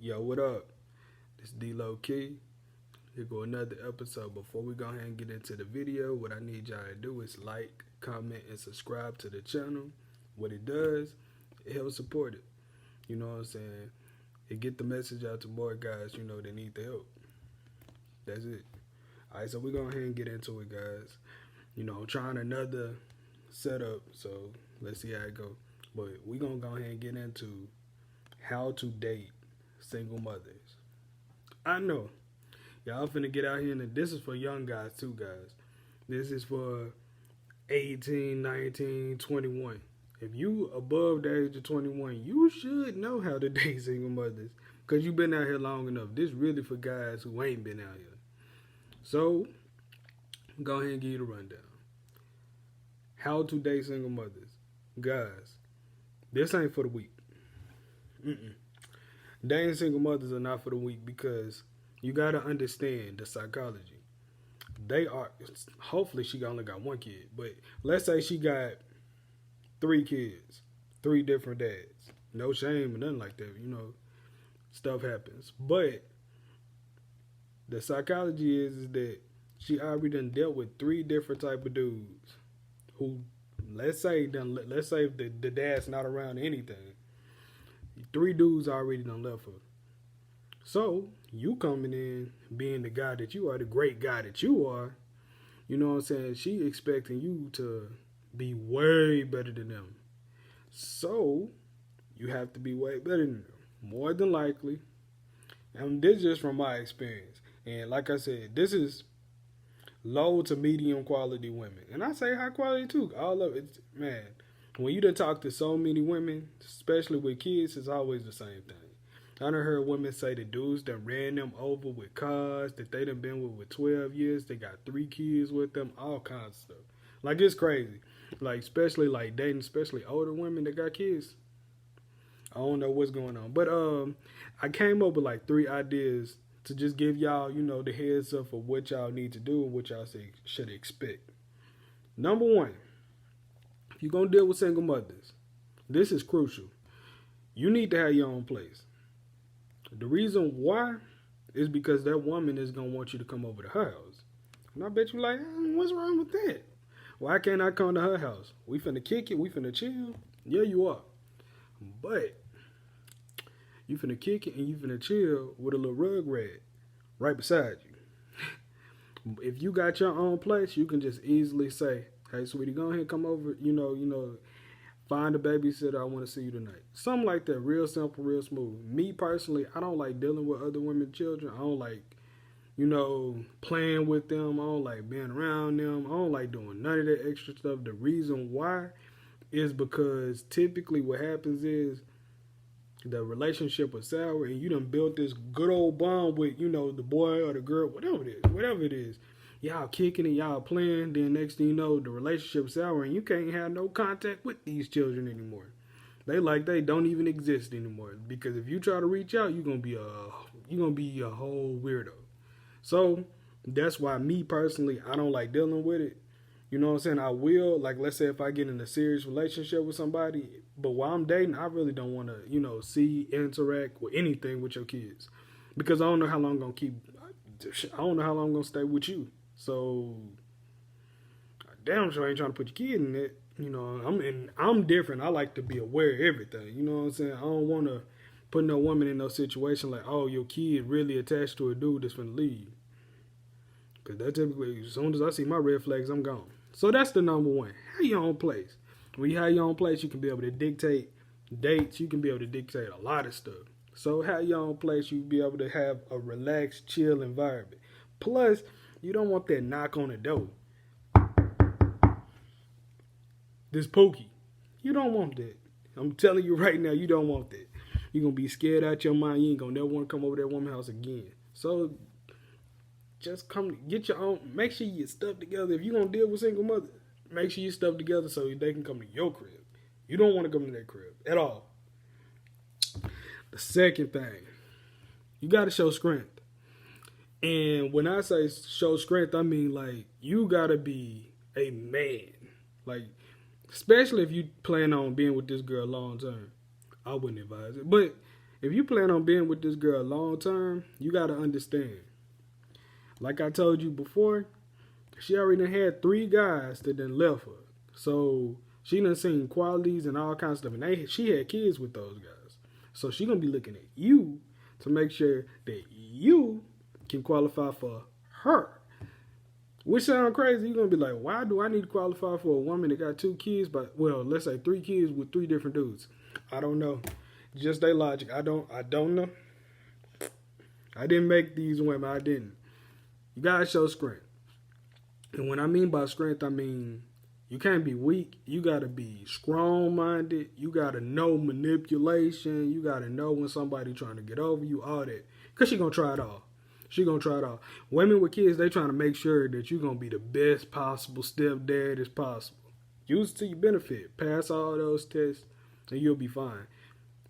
Yo, what up? This Deelowkey. Here go another episode. Before we go ahead and get into the video, what I need y'all to do is like, comment, and subscribe to the channel. What it does, it helps support it. You know what I'm saying? It get the message out to more guys, that need the help. That's it. Alright, so we're going to go ahead and get into it, guys. I'm trying another setup, so let's see how it go. But we're going to go ahead and get into how to date single mothers. I know y'all finna get out here, and this is for young guys too, guys. This is for 18, 19, 21. If you above the age of 21, you should know how to date single mothers, because you've been out here long enough. This really for guys who ain't been out here. So go ahead and give you the rundown. How to date single mothers. Guys, this ain't for the weak. Dating single mothers are not for the weak, because you got to understand the psychology. They are, hopefully she only got one kid, but let's say she got 3 kids, 3 different dads. No shame or nothing like that, stuff happens. But the psychology is that she already done dealt with 3 different type of dudes who, let's say the dad's not around anything. 3 dudes already done left her. So, you coming in, being the guy that you are, the great guy that you are, you know what I'm saying? She expecting you to be way better than them. So, you have to be way better than them. More than likely. And this is just from my experience. And like I said, this is low to medium quality women. And I say high quality too. All of it, man. When you done talk to so many women, especially with kids, it's always the same thing. I done heard women say the dudes that ran them over with cars that they done been with 12 years. They got 3 kids with them, all kinds of stuff. Like, it's crazy. Like, especially like dating, especially older women that got kids. I don't know what's going on. But I came up with like 3 ideas to just give y'all, the heads up for what y'all need to do and what y'all should expect. Number 1. If you're going to deal with single mothers, this is crucial. You need to have your own place. The reason why is because that woman is going to want you to come over to her house. And I bet you like, what's wrong with that? Why can't I come to her house? We finna kick it. We finna chill. Yeah, you are. But you finna kick it and you finna chill with a little rug rat right beside you. If you got your own place, you can just easily say, hey, sweetie, go ahead and come over, find a babysitter, I want to see you tonight. Something like that, real simple, real smooth. Me, personally, I don't like dealing with other women's children. I don't like, playing with them. I don't like being around them. I don't like doing none of that extra stuff. The reason why is because typically what happens is the relationship was sour and you done built this good old bond with, the boy or the girl, whatever it is. Y'all kicking and y'all playing, then next thing you know, the relationship's sour and you can't have no contact with these children anymore. They don't even exist anymore. Because if you try to reach out, you're gonna be a whole weirdo. So that's why me personally, I don't like dealing with it. You know what I'm saying? I will, like, let's say if I get in a serious relationship with somebody, but while I'm dating, I really don't want to, interact with anything with your kids. Because I don't know how long I'm going to stay with you. So, damn sure I ain't trying to put your kid in it. I'm different. I like to be aware of everything. You know what I'm saying? I don't want to put no woman in no situation like, oh, your kid really attached to a dude that's finna leave. Because that typically, as soon as I see my red flags, I'm gone. So that's the number 1. Have your own place. When you have your own place, you can be able to dictate dates. You can be able to dictate a lot of stuff. So have your own place. You be able to have a relaxed, chill environment. Plus, you don't want that knock on the door. This pookie. You don't want that. I'm telling you right now, you don't want that. You're going to be scared out your mind. You ain't going to never want to come over that woman's house again. So, just come get your own. Make sure you get stuff together. If you're going to deal with single mothers, make sure you stuff together so they can come to your crib. You don't want to come to their crib at all. The second thing, you got to show strength. And when I say show strength, I mean, like, you got to be a man. Like, especially if you plan on being with this girl long term. I wouldn't advise it. But if you plan on being with this girl long term, you gotta understand. Like I told you before, she already done had 3 guys that done left her. So she done seen qualities and all kinds of stuff. And she had kids with those guys. So she gonna be looking at you to make sure that you can qualify for her. Which sounds crazy. You're gonna be like, why do I need to qualify for a woman that got 2 kids, but well, let's say 3 kids with 3 different dudes? I don't know. Just their logic. I don't know. I didn't make these women. I didn't. You gotta show strength. And when I mean by strength, I mean you can't be weak. You gotta be strong-minded. You gotta know manipulation. You gotta know when somebody trying to get over you. All that, cause she gonna try it all. She gonna try it all. Women with kids, they trying to make sure that you gonna be the best possible stepdad as possible. Use it to your benefit. Pass all those tests, and you'll be fine.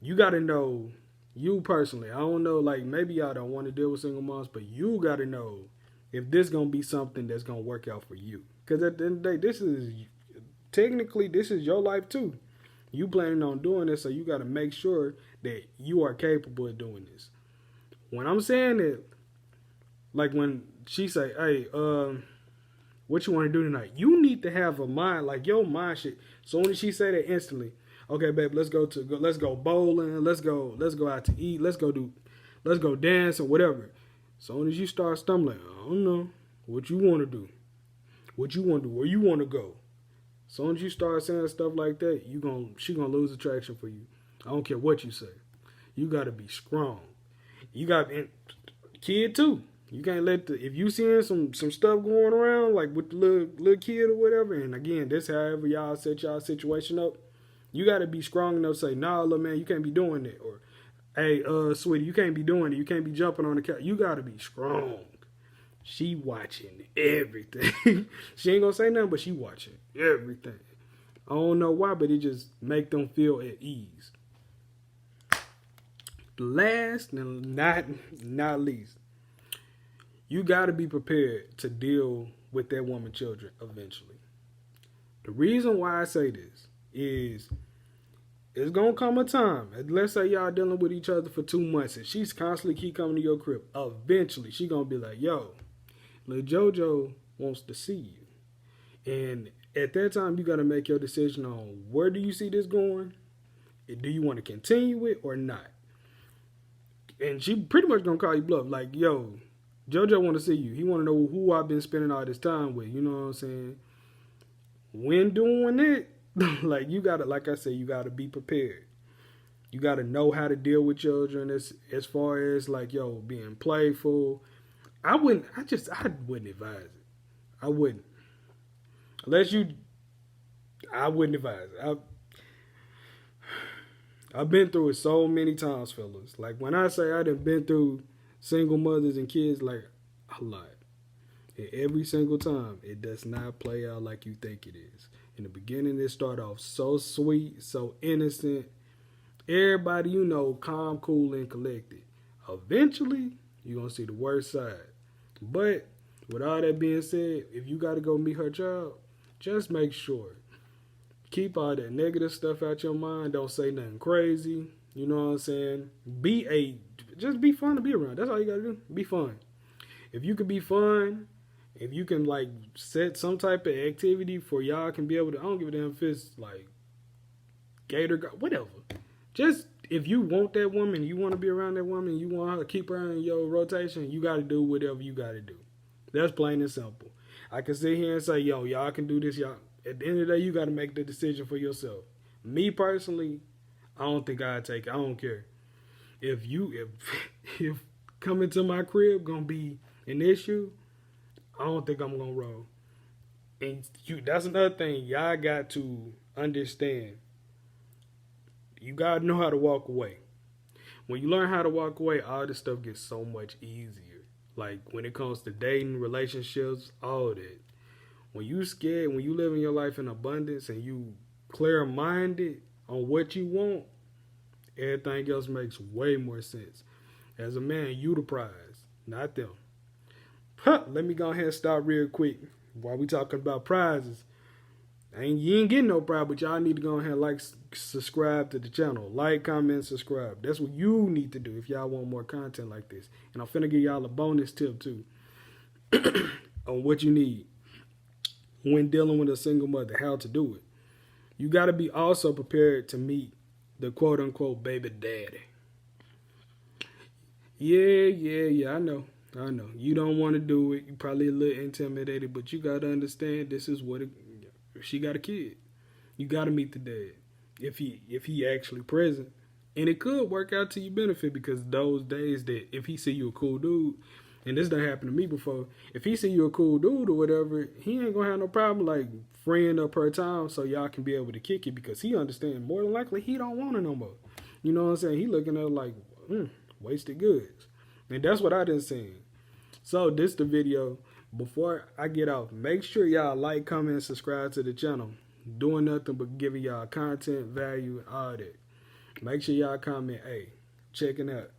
You gotta know you personally. I don't know, like maybe y'all don't want to deal with single moms, but you gotta know if this gonna be something that's gonna work out for you. Because at the end of the day, this is your life too. You planning on doing this, so you gotta make sure that you are capable of doing this. When I'm saying it, like when she say, hey, what you want to do tonight? You need to have a mind, like your mind shit. So when she say that instantly, okay, babe, let's go bowling, let's go out to eat, let's go dance or whatever. Soon as you start stumbling, I don't know what you want to do, where you want to go. Soon as you start saying stuff like that, she gonna lose attraction for you. I don't care what you say. You gotta be strong. You got kid too. You can't let if you seeing some stuff going around like with the little kid or whatever, and again, this however y'all set y'all situation up, you gotta be strong enough to say, nah, little man, you can't be doing that, or hey, sweetie, you can't be doing it. You can't be jumping on the couch. You gotta be strong. She watching everything. She ain't gonna say nothing, but she watching everything. I don't know why, but it just make them feel at ease. Last and not least, you got to be prepared to deal with that woman's children eventually. The reason why I say this is it's going to come a time. Let's say y'all dealing with each other for 2 months and she's constantly keep coming to your crib. Eventually, she going to be like, yo, little JoJo wants to see you. And at that time, you got to make your decision on where do you see this going? Do you want to continue it or not? And she pretty much going to call you bluff. Like, yo, JoJo want to see you. He want to know who I've been spending all this time with. You know what I'm saying? When doing it, like you gotta, like I said, you gotta be prepared. You gotta know how to deal with children as far as like, yo, being playful. I wouldn't advise it. I wouldn't. I wouldn't advise it. I've been through it so many times, fellas. Like when I say I done been through single mothers and kids, like a lot. And every single time, it does not play out like you think it is. In the beginning, it start off so sweet, so innocent. Everybody, you know, calm, cool, and collected. Eventually, you're going to see the worst side. But with all that being said, if you got to go meet her child, just make sure. Keep all that negative stuff out your mind. Don't say nothing crazy. You know what I'm saying? Just be fun to be around. That's all you got to do. Be fun. If you can be fun, if you can like set some type of activity for y'all can be able to, I don't give a damn if it's like gator, whatever. Just if you want that woman, you want to be around that woman, you want her to keep her in your rotation, you got to do whatever you got to do. That's plain and simple. I can sit here and say, yo, y'all can do this, y'all. At the end of the day, you got to make the decision for yourself. Me personally, I don't think I'd take it. I don't care. If coming to my crib gonna be an issue, I don't think I'm gonna roll. And that's another thing y'all got to understand. You gotta know how to walk away. When you learn how to walk away, all this stuff gets so much easier. Like when it comes to dating, relationships, all that. When you scared, when you live in your life in abundance and you clear-minded on what you want, everything else makes way more sense. As a man, you the prize, not them. Let me go ahead and stop real quick while we talking about prizes. You ain't getting no problem, but y'all need to go ahead and like, subscribe to the channel. Like, comment, subscribe. That's what you need to do if y'all want more content like this. And I'm finna give y'all a bonus tip too on what you need when dealing with a single mother, how to do it. You got to be also prepared to meet the quote-unquote baby daddy. Yeah, I know. You don't want to do it. You're probably a little intimidated, but you got to understand this is what she got a kid. You got to meet the dad if he actually present. And it could work out to your benefit, because those days that if he see you a cool dude, and this done happened to me before, if he see you a cool dude or whatever, he ain't gonna have no problem like freeing up her time so y'all can be able to kick it, because he understand more than likely he don't want her no more. You know what I'm saying? He looking at her like, wasted goods. And that's what I done seen. So this the video. Before I get off, make sure y'all like, comment, and subscribe to the channel. Doing nothing but giving y'all content, value, all that. Make sure y'all comment, hey, checking out.